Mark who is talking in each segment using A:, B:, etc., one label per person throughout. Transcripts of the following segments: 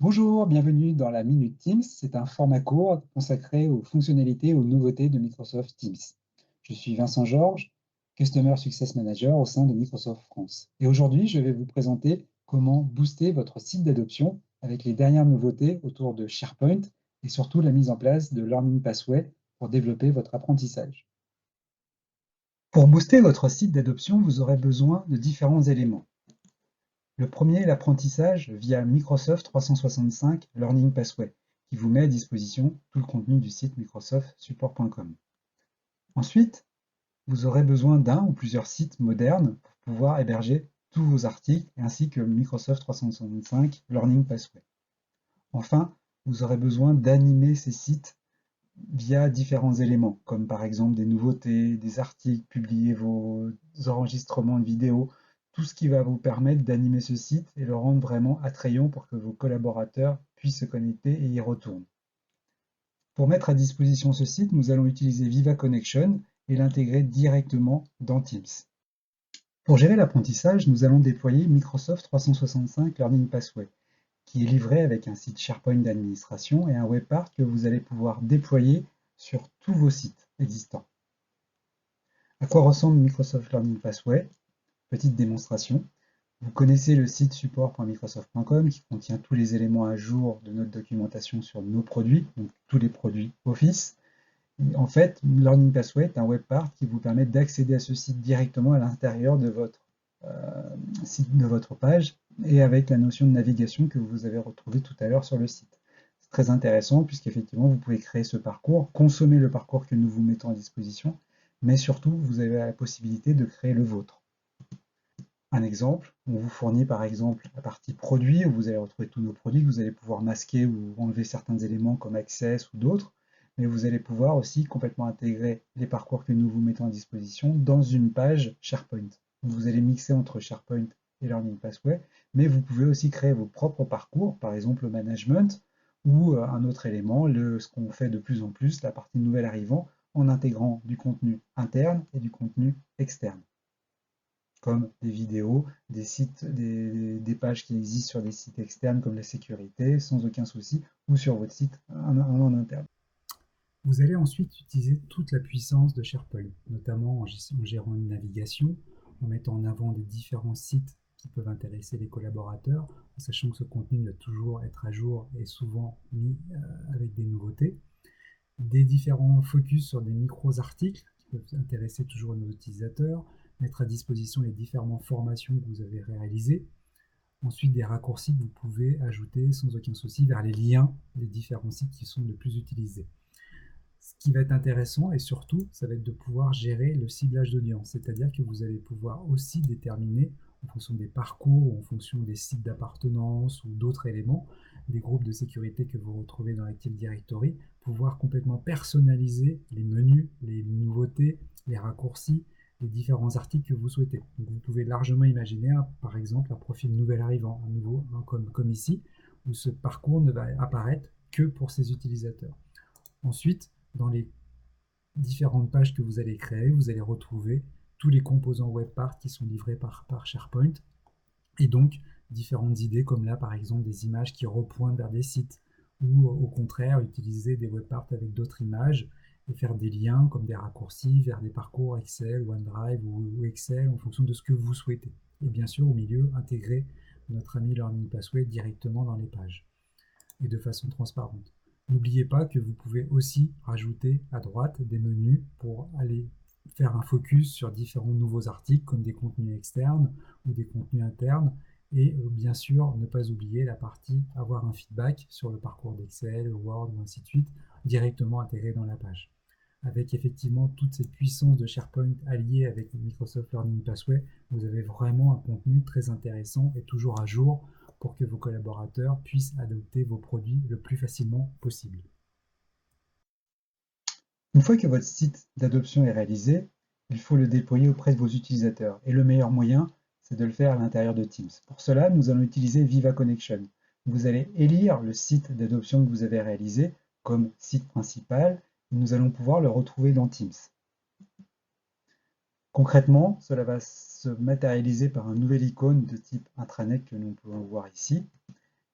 A: Bonjour, bienvenue dans la Minute Teams. C'est un format court consacré aux fonctionnalités et aux nouveautés de Microsoft Teams. Je suis Vincent Georges, Customer Success Manager au sein de Microsoft France. Et aujourd'hui, je vais vous présenter comment booster votre site d'adoption avec les dernières nouveautés autour de SharePoint et surtout la mise en place de Learning Pathway pour développer votre apprentissage. Pour booster votre site d'adoption, vous aurez besoin de différents éléments. Le premier est l'apprentissage via Microsoft 365 Learning Pathway, qui vous met à disposition tout le contenu du site microsoftsupport.com. Ensuite, vous aurez besoin d'un ou plusieurs sites modernes pour pouvoir héberger tous vos articles, ainsi que Microsoft 365 Learning Pathway. Enfin, vous aurez besoin d'animer ces sites via différents éléments, comme par exemple des nouveautés, des articles, publier vos enregistrements de vidéos, tout ce qui va vous permettre d'animer ce site et le rendre vraiment attrayant pour que vos collaborateurs puissent se connecter et y retournent. Pour mettre à disposition ce site, nous allons utiliser Viva Connection et l'intégrer directement dans Teams. Pour gérer l'apprentissage, nous allons déployer Microsoft 365 Learning Pathway, qui est livré avec un site SharePoint d'administration et un webpart que vous allez pouvoir déployer sur tous vos sites existants. À quoi ressemble Microsoft Learning Pathway? Petite démonstration. Vous connaissez le site support.microsoft.com qui contient tous les éléments à jour de notre documentation sur nos produits, donc tous les produits Office. Et en fait, Learning Pathway est un webpart qui vous permet d'accéder à ce site directement à l'intérieur de votre site, de votre page, et avec la notion de navigation que vous avez retrouvée tout à l'heure sur le site. C'est très intéressant puisqu'effectivement vous pouvez créer ce parcours, consommer le parcours que nous vous mettons à disposition, mais surtout vous avez la possibilité de créer le vôtre. Un exemple, on vous fournit par exemple la partie produits où vous allez retrouver tous nos produits que vous allez pouvoir masquer ou enlever certains éléments comme Access ou d'autres, mais vous allez pouvoir aussi complètement intégrer les parcours que nous vous mettons à disposition dans une page SharePoint. Vous allez mixer entre SharePoint et Learning Pathway, mais vous pouvez aussi créer vos propres parcours, par exemple le management ou un autre élément, ce qu'on fait de plus en plus, la partie nouvel arrivant, en intégrant du contenu interne et du contenu externe, comme des vidéos, des sites, des pages qui existent sur des sites externes comme la sécurité, sans aucun souci, ou sur votre site en interne. Vous allez ensuite utiliser toute la puissance de SharePoint, notamment en gérant une navigation, en mettant en avant des différents sites qui peuvent intéresser les collaborateurs, en sachant que ce contenu doit toujours être à jour et souvent mis avec des nouveautés. Des différents focus sur des micros-articles qui peuvent intéresser toujours nos utilisateurs, mettre à disposition les différentes formations que vous avez réalisées. Ensuite, des raccourcis que vous pouvez ajouter sans aucun souci vers les liens des différents sites qui sont le plus utilisés. Ce qui va être intéressant et surtout, ça va être de pouvoir gérer le ciblage d'audience, c'est-à-dire que vous allez pouvoir aussi déterminer en fonction des parcours, ou en fonction des sites d'appartenance ou d'autres éléments, des groupes de sécurité que vous retrouvez dans Active Directory, pouvoir complètement personnaliser les menus, les nouveautés, les raccourcis, les différents articles que vous souhaitez. Donc vous pouvez largement imaginer, par exemple, un profil nouvel arrivant, un nouveau, comme ici, où ce parcours ne va apparaître que pour ses utilisateurs. Ensuite, dans les différentes pages que vous allez créer, vous allez retrouver tous les composants WebPart qui sont livrés par SharePoint, et donc différentes idées comme là par exemple des images qui repointent vers des sites, ou au contraire utiliser des WebPart avec d'autres images et faire des liens comme des raccourcis vers des parcours Excel, OneDrive ou Excel en fonction de ce que vous souhaitez. Et bien sûr au milieu intégrer notre ami Learning Pathway directement dans les pages et de façon transparente. N'oubliez pas que vous pouvez aussi rajouter à droite des menus pour aller faire un focus sur différents nouveaux articles comme des contenus externes ou des contenus internes, et bien sûr ne pas oublier la partie avoir un feedback sur le parcours d'Excel, Word ou ainsi de suite directement intégré dans la page. Avec effectivement toute cette puissance de SharePoint alliée avec Microsoft Learning Pathway, vous avez vraiment un contenu très intéressant et toujours à jour pour que vos collaborateurs puissent adopter vos produits le plus facilement possible. Une fois que votre site d'adoption est réalisé, il faut le déployer auprès de vos utilisateurs. Et le meilleur moyen, c'est de le faire à l'intérieur de Teams. Pour cela, nous allons utiliser Viva Connection. Vous allez élire le site d'adoption que vous avez réalisé comme site principal, et nous allons pouvoir le retrouver dans Teams. Concrètement, cela va se matérialiser par un nouvel icône de type intranet que nous pouvons voir ici.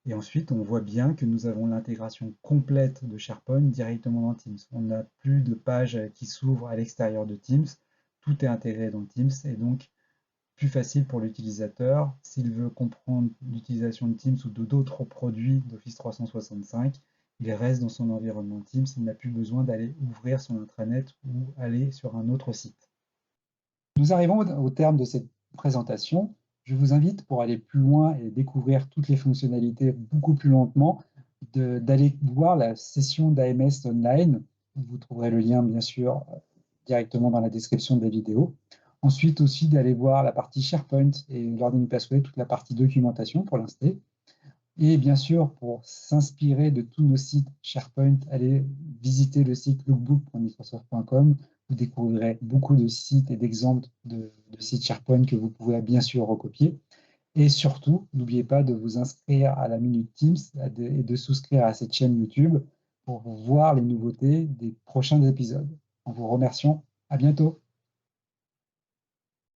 A: Et ensuite, on voit bien que nous avons l'intégration complète de SharePoint directement dans Teams. On n'a plus de page qui s'ouvre à l'extérieur de Teams. Tout est intégré dans Teams et donc plus facile pour l'utilisateur. S'il veut comprendre l'utilisation de Teams ou d'autres produits d'Office 365, il reste dans son environnement Teams. Il n'a plus besoin d'aller ouvrir son intranet ou aller sur un autre site. Nous arrivons au terme de cette présentation. Je vous invite, pour aller plus loin et découvrir toutes les fonctionnalités beaucoup plus lentement, d'aller voir la session d'AMS Online. Vous trouverez le lien, bien sûr, directement dans la description de la vidéo. Ensuite aussi d'aller voir la partie SharePoint et Learning Pathway, toute la partie documentation pour l'installer. Et bien sûr, pour s'inspirer de tous nos sites SharePoint, allez visiter le site lookbook.microsoft.com. Vous découvrirez beaucoup de sites et d'exemples de sites SharePoint que vous pouvez bien sûr recopier. Et surtout, n'oubliez pas de vous inscrire à la Minute Teams et de souscrire à cette chaîne YouTube pour voir les nouveautés des prochains épisodes. En vous remerciant, à bientôt.